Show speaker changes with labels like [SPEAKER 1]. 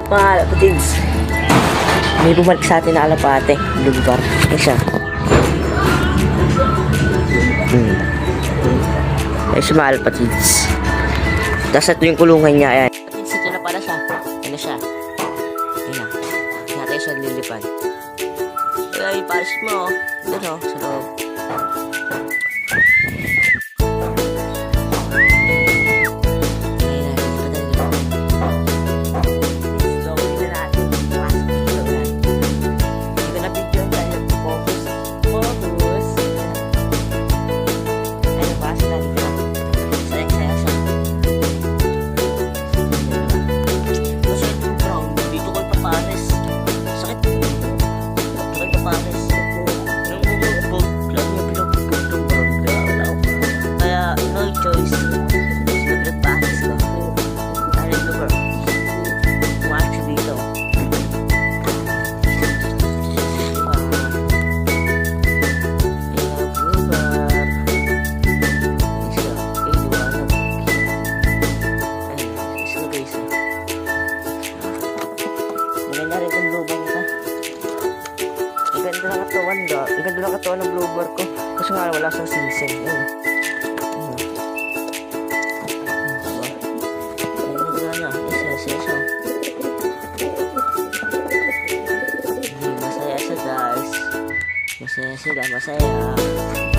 [SPEAKER 1] Mga kapatids, may bumalik sa atin na alapate, blue bar. Yan siya. Yan siya mga alapatids. Tapos ito yung kulungan niya. Ayan. Kapatids, ito na pala siya. Ano siya? Ayan na. Natin siya lilipad. Kaya iparis mo. Doon o, sa loob. Ang ganda ng katawan ng blooper ko. Kasi nga wala siyang sisig. Ayun. Masaya siya guys. Masaya sila, masaya.